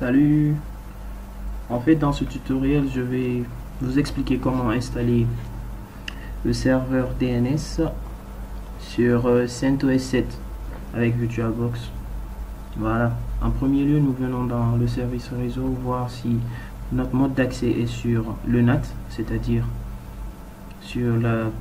Salut. En fait, dans ce tutoriel, je vais vous expliquer comment installer le serveur DNS sur CentOS 7 avec VirtualBox. Voilà. En premier lieu, nous venons dans le service réseau voir si notre mode d'accès est sur le NAT, c'est-à-dire sur la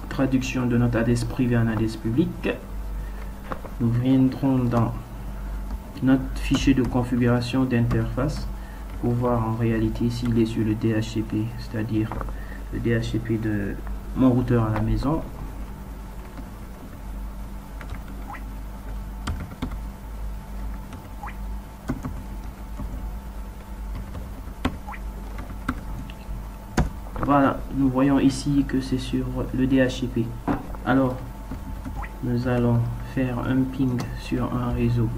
traduction de notre adresse privée en adresse publique. Nous viendrons dans notre fichier de configuration d'interface pour voir en réalité s'il est sur le DHCP, c'est-à-dire le DHCP de mon routeur à la maison. Voilà, nous voyons ici que c'est sur le DHCP. Alors, nous allons faire un ping sur un réseau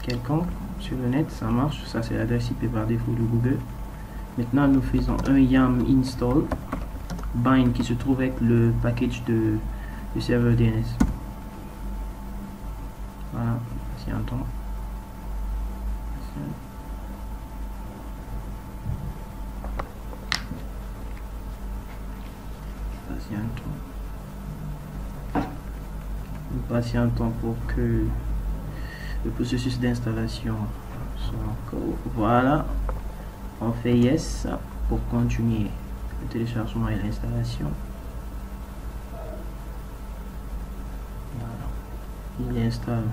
quelconque sur le net, ça marche, ça c'est l'adresse IP par défaut de Google. Maintenant nous faisons un yam install bind qui se trouve avec le package du serveur DNS. Voilà, patientons. Nous patientons pour que le processus d'installation soit encore. Voilà, on fait yes pour continuer le téléchargement et l'installation. Voilà, il installe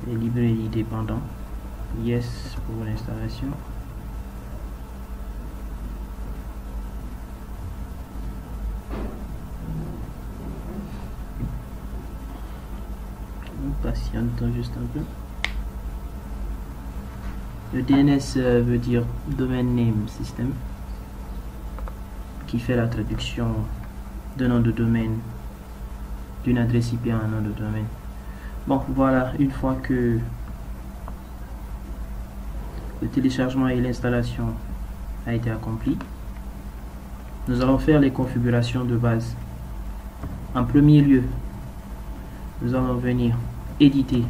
les librairies dépendantes. Yes pour l'installation. Patientons juste un peu. Le DNS veut dire Domain Name System, qui fait la traduction d'un nom de domaine, d'une adresse IP à un nom de domaine. Bon, voilà, une fois que le téléchargement et l'installation a été accompli, nous allons faire les configurations de base. En premier lieu, nous allons venir éditer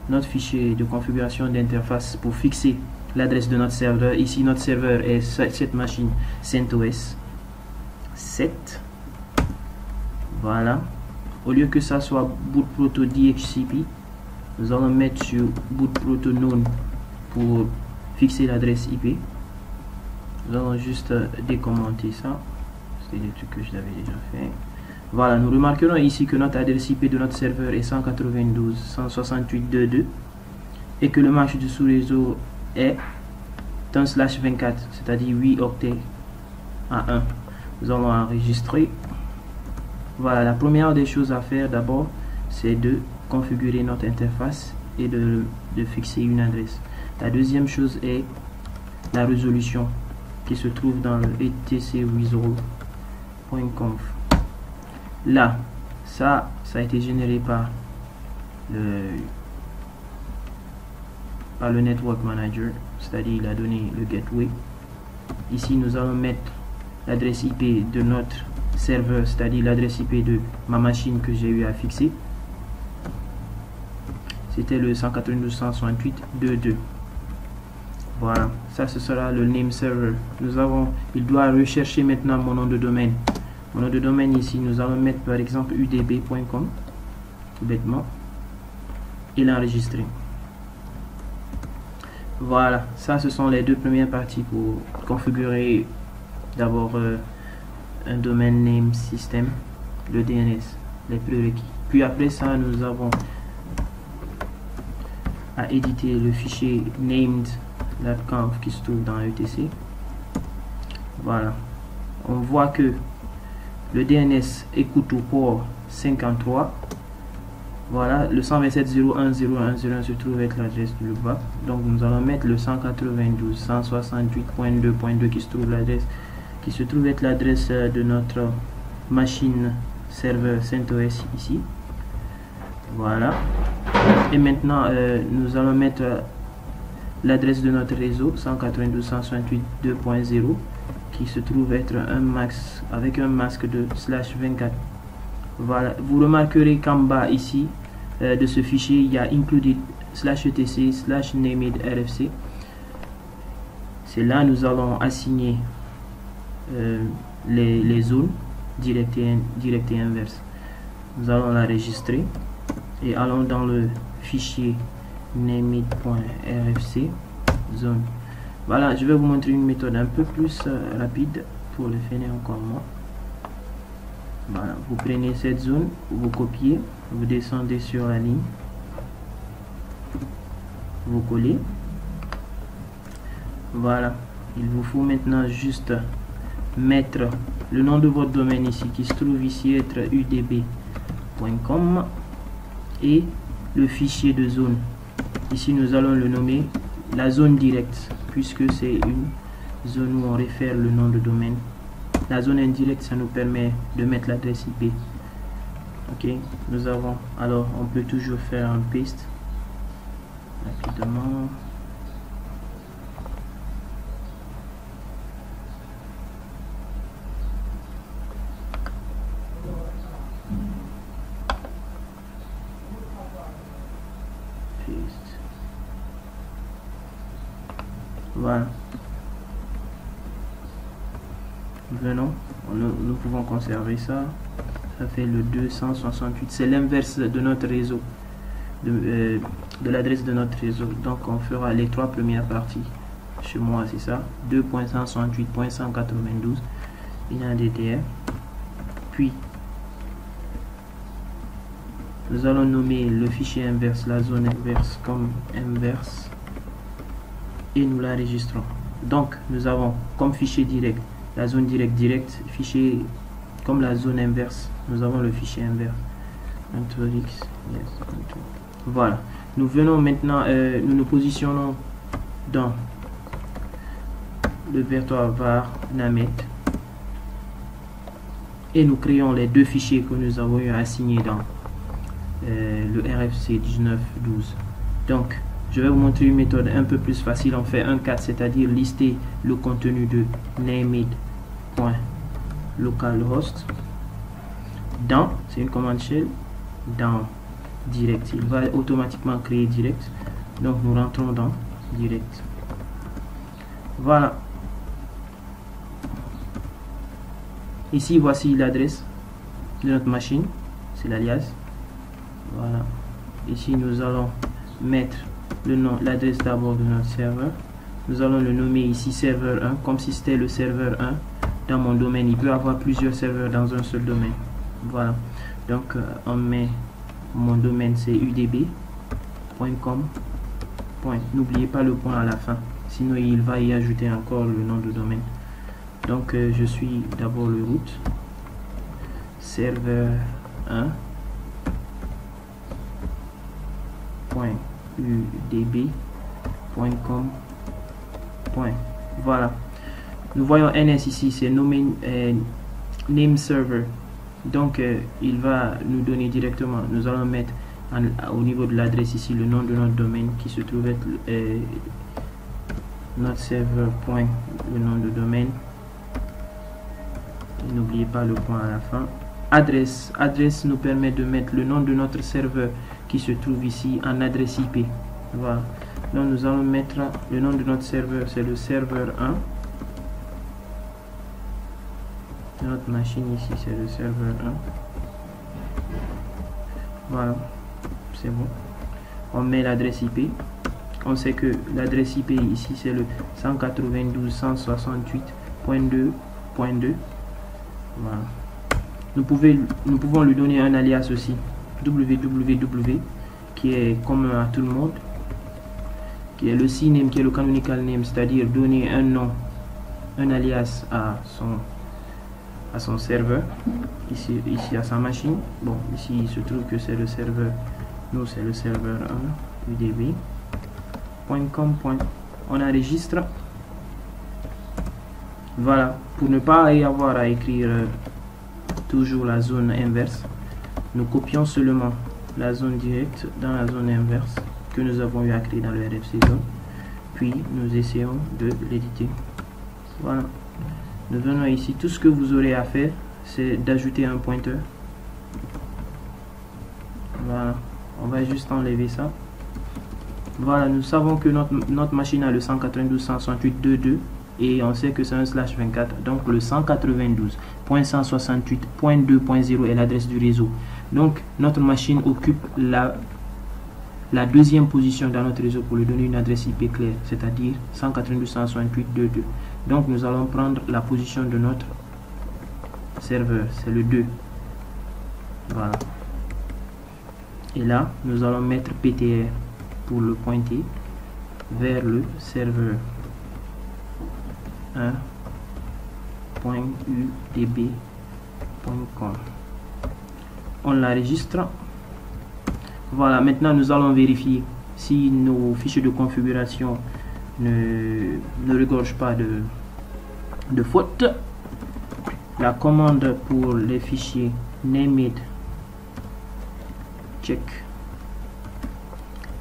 notre fichier de configuration d'interface pour fixer l'adresse de notre serveur. Ici notre serveur est cette machine CentOS 7. Voilà, au lieu que ça soit bootproto DHCP, nous allons mettre sur bootproto known pour fixer l'adresse IP. Nous allons juste décommenter ça, c'est des trucs que je l'avais déjà fait. Voilà, nous remarquerons ici que notre adresse IP de notre serveur est 192.168.2.2 et que le match du sous-réseau est /24, c'est-à-dire 8 octets à 1. Nous allons enregistrer. Voilà, la première des choses à faire d'abord, c'est de configurer notre interface et de fixer une adresse. La deuxième chose est la résolution qui se trouve dans le etcresolve.conf. Là, ça a été généré par le Network Manager, c'est-à-dire il a donné le gateway. Ici, nous allons mettre l'adresse IP de notre serveur, c'est-à-dire l'adresse IP de ma machine que j'ai eu à fixer. C'était le 192.168.2.2. Voilà, ça ce sera le name server. Il doit rechercher maintenant mon nom de domaine. Mon nom de domaine ici, nous allons mettre par exemple udb.com, tout bêtement, et l'enregistrer. Voilà, ça ce sont les deux premières parties pour configurer d'abord un domain name system, le DNS, les prérequis. Puis après ça, nous avons à éditer le fichier named.conf qui se trouve dans etc. Voilà, on voit que le DNS écoute au port 53. Voilà, le 127.0.1.0.1.0.1 se trouve avec l'adresse du loopback. Donc nous allons mettre le 192.168.2.2 qui se trouve avec l'adresse de notre machine serveur CentOS ici. Voilà. Et maintenant nous allons mettre l'adresse de notre réseau 192.168.2.0 qui se trouve être un max avec un masque de /24. Voilà, vous remarquerez qu'en bas ici de ce fichier, il y a included /etc/named rfc. C'est là nous allons assigner les zones directes et inverses. Nous allons l'enregistrer et allons dans le fichier named.rfc zone. Voilà, je vais vous montrer une méthode un peu plus rapide pour le faire encore moins. Voilà, vous prenez cette zone, vous copiez, vous descendez sur la ligne, vous collez. Voilà, il vous faut maintenant juste mettre le nom de votre domaine ici, qui se trouve ici être udb.com, et le fichier de zone. Ici nous allons le nommer la zone directe, puisque c'est une zone où on réfère le nom de domaine. La zone indirecte, ça nous permet de mettre l'adresse IP. Ok, nous avons, alors on peut toujours faire un paste rapidement. Paste. Voilà. Venons, nous pouvons conserver ça. Ça fait le 268. C'est l'inverse de notre réseau, de l'adresse de notre réseau. Donc on fera les trois premières parties. Chez moi c'est ça, 2.168.192 INADTR. Puis nous allons nommer le fichier inverse, la zone inverse, comme inverse, et nous l'enregistrons. Donc nous avons comme fichier direct la zone directe, fichier comme la zone inverse, nous avons le fichier inverse. Voilà, nous venons maintenant, nous nous positionnons dans le répertoire var named et nous créons les deux fichiers que nous avons eu à assigner dans le RFC 1912. Donc je vais vous montrer une méthode un peu plus facile. On fait un cat, c'est-à-dire lister le contenu de named.localhost dans, c'est une commande shell, dans direct. Il va automatiquement créer direct. Donc nous rentrons dans direct. Voilà. Ici voici l'adresse de notre machine, c'est l'alias. Voilà. Ici nous allons mettre le nom, l'adresse d'abord de notre serveur. Nous allons le nommer ici serveur 1, comme si c'était le serveur 1 dans mon domaine. Il peut avoir plusieurs serveurs dans un seul domaine. Voilà. Donc on met, mon domaine c'est udb.com. N'oubliez pas le point à la fin, sinon il va y ajouter encore le nom de domaine. Donc je suis d'abord le root serveur 1 .udb.com. Voilà, nous voyons ns ici, c'est name server. Donc il va nous donner directement, nous allons mettre au niveau de l'adresse ici le nom de notre domaine qui se trouve être notre serveur point, le nom de domaine. N'oubliez pas le point à la fin. Adresse nous permet de mettre le nom de notre serveur qui se trouve ici en adresse IP. Voilà, donc nous allons mettre le nom de notre serveur, c'est le serveur 1. Notre machine ici c'est le serveur 1. Voilà, c'est bon. On met l'adresse IP. On sait que l'adresse IP ici c'est le 192.168.2.2. Voilà. Nous pouvons lui donner un alias aussi, www, qui est commun à tout le monde, qui est le CNAME, qui est le canonical name, c'est-à-dire donner un nom, un alias à son serveur, ici à sa machine. Bon, ici il se trouve que c'est le serveur, nous c'est le serveur 1, udb.com. On enregistre. Voilà, pour ne pas y avoir à écrire toujours la zone inverse, nous copions seulement la zone directe dans la zone inverse que nous avons eu à créer dans le RFC zone, puis nous essayons de l'éditer. Voilà, nous venons ici, tout ce que vous aurez à faire c'est d'ajouter un pointeur. Voilà, On va juste enlever ça. Voilà, nous savons que notre machine a le 192.168.2.2 et on sait que c'est un /24. Donc le 192.168.2.0 est l'adresse du réseau. Donc notre machine occupe la deuxième position dans notre réseau pour lui donner une adresse IP claire, c'est-à-dire 192.168.2.2. Donc nous allons prendre la position de notre serveur, c'est le 2. Voilà. Et là, nous allons mettre PTR pour le pointer vers le serveur 1.udb.com. On l'enregistre. Voilà, maintenant nous allons vérifier si nos fichiers de configuration ne regorgent pas de faute. La commande pour les fichiers named check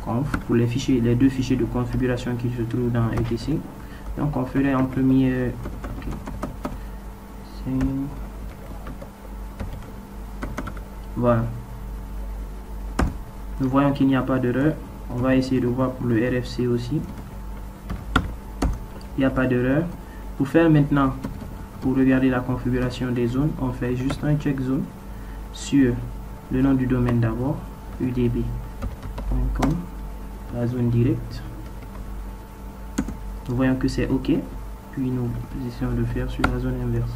conf pour les deux fichiers de configuration qui se trouvent dans etc. Donc on ferait en premier voilà. Nous voyons qu'il n'y a pas d'erreur. On va essayer de voir pour le RFC aussi. Il n'y a pas d'erreur. Pour faire maintenant, pour regarder la configuration des zones, on fait juste un check zone sur le nom du domaine d'abord, udb.com, la zone directe. Nous voyons que c'est OK. Puis nous essayons de faire sur la zone inverse.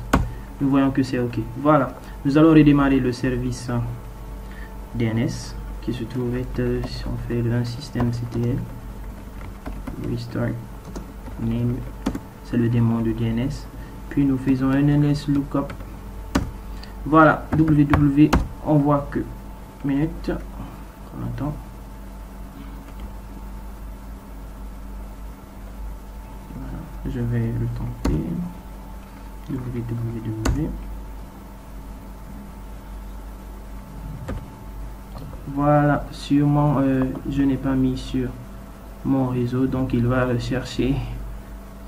Nous voyons que c'est OK. Voilà. Nous allons redémarrer le service DNS qui se trouve être, si on fait un système CTL, restart name, c'est le démon de DNS. Puis nous faisons un NS lookup. Voilà, www, on voit que minute, on attend. Voilà, je vais le tenter. www. Voilà, sûrement je n'ai pas mis sur mon réseau, donc il va rechercher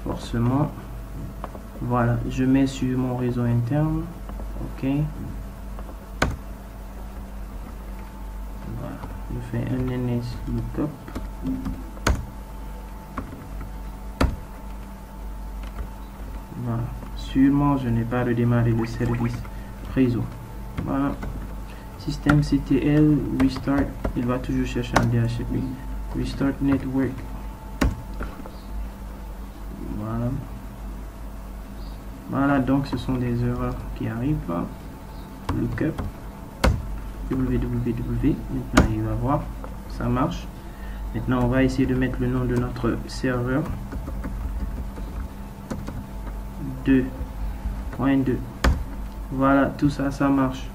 forcément. Voilà, je mets sur mon réseau interne. OK. Voilà, je fais un NS lookup. Voilà, sûrement je n'ai pas redémarré le service réseau. Voilà. Système CTL, restart, il va toujours chercher un DHCP. Restart network. Voilà. Voilà, donc ce sont des erreurs qui arrivent. Lookup. www. Maintenant, il va voir. Ça marche. Maintenant, on va essayer de mettre le nom de notre serveur. 2.2. Voilà, tout ça, ça marche.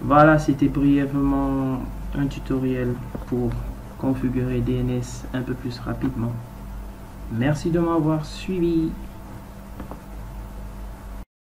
Voilà, c'était brièvement un tutoriel pour configurer DNS un peu plus rapidement. Merci de m'avoir suivi.